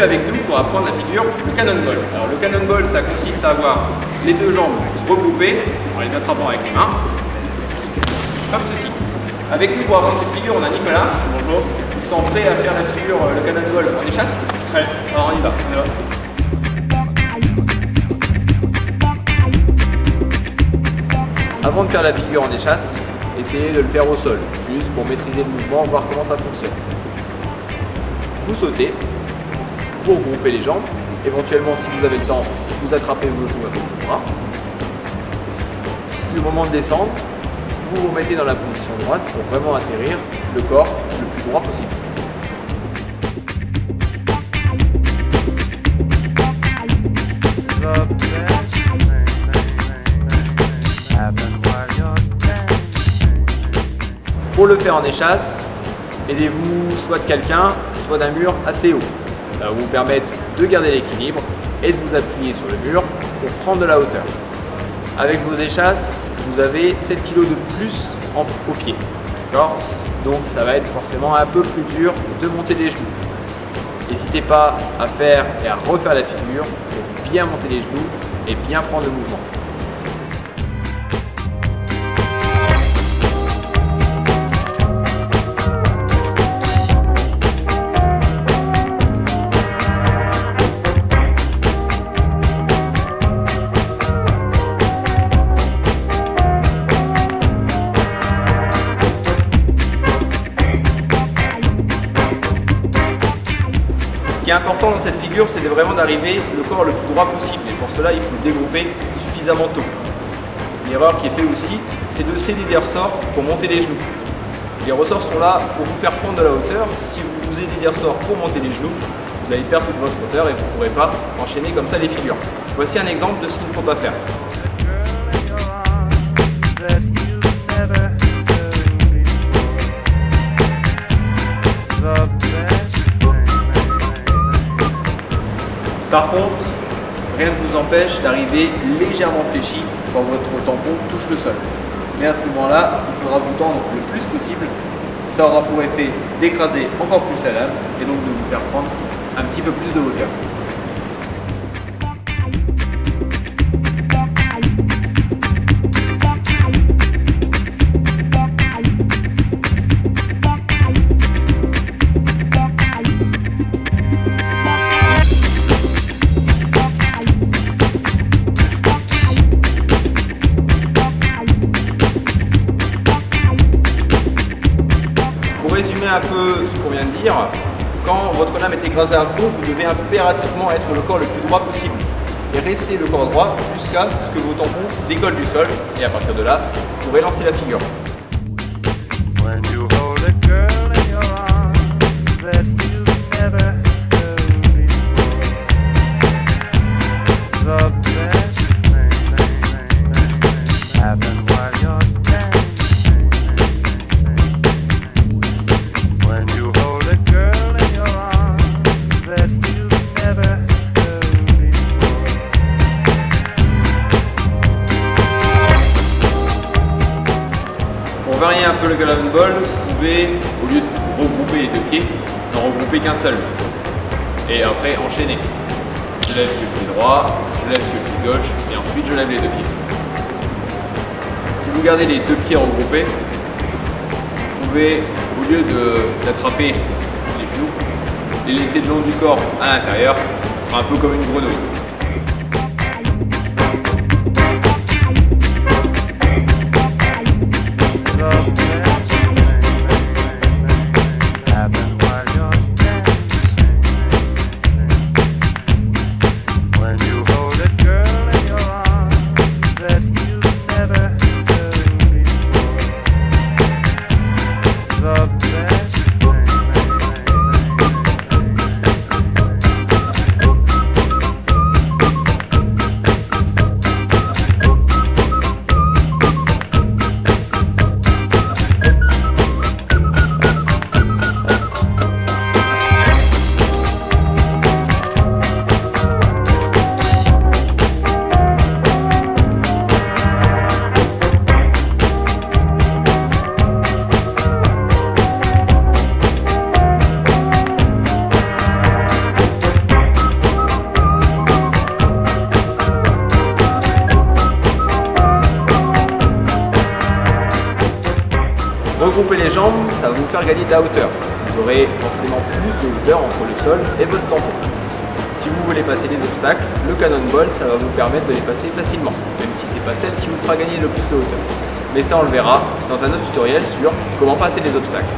continue avec nous pour apprendre la figure le cannonball. Alors le cannonball, ça consiste à avoir les deux jambes regroupées en les attrapant avec les mains, comme ceci. Avec nous pour apprendre cette figure, on a Nicolas. Bonjour. Ils sont prêts à faire la figure le cannonball en échasse? Prêt. Alors on y va. Avant de faire la figure en échasse, essayez de le faire au sol, juste pour maîtriser le mouvement, voir comment ça fonctionne. Vous sautez, vous regroupez les jambes, éventuellement si vous avez le temps, vous attrapez vos genoux avec vos bras. Puis au moment de descendre, vous vous mettez dans la position droite pour vraiment atterrir le corps le plus droit possible. Pour le faire en échasse, aidez-vous soit de quelqu'un, soit d'un mur assez haut. Ça va vous permettre de garder l'équilibre et de vous appuyer sur le mur pour prendre de la hauteur. Avec vos échasses, vous avez 7 kg de plus au pied. Donc ça va être forcément un peu plus dur de monter les genoux. N'hésitez pas à faire et à refaire la figure pour bien monter les genoux et bien prendre le mouvement. Ce qui est important dans cette figure, c'est vraiment d'arriver le corps le plus droit possible. Et pour cela, il faut dégrouper suffisamment tôt. L'erreur qui est faite aussi, c'est de céder des ressorts pour monter les genoux. Les ressorts sont là pour vous faire prendre de la hauteur. Si vous aidez des ressorts pour monter les genoux, vous allez perdre toute votre hauteur et vous ne pourrez pas enchaîner comme ça les figures. Voici un exemple de ce qu'il ne faut pas faire. Par contre, rien ne vous empêche d'arriver légèrement fléchi quand votre tampon touche le sol. Mais à ce moment-là, il faudra vous tendre le plus possible. Ça aura pour effet d'écraser encore plus la lame et donc de vous faire prendre un petit peu plus de hauteur. Un peu ce qu'on vient de dire, quand votre lame est écrasée à fond, vous devez impérativement être le corps le plus droit possible et rester le corps droit jusqu'à ce que vos tampons décollent du sol et à partir de là, vous pourrez lancer la figure. Pour varier un peu le cannonball, vous pouvez, au lieu de regrouper les deux pieds, n'en regrouper qu'un seul. Et après enchaîner. Je lève le pied droit, je lève le pied gauche et ensuite je lève les deux pieds. Si vous gardez les deux pieds regroupés, vous pouvez, au lieu d'attraper les genoux, les laisser le long du corps à l'intérieur, ça fera un peu comme une grenouille. Regrouper les jambes, ça va vous faire gagner de la hauteur. Vous aurez forcément plus de hauteur entre le sol et votre tampon. Si vous voulez passer les obstacles, le cannonball, ça va vous permettre de les passer facilement, même si ce n'est pas celle qui vous fera gagner le plus de hauteur. Mais ça, on le verra dans un autre tutoriel sur comment passer les obstacles.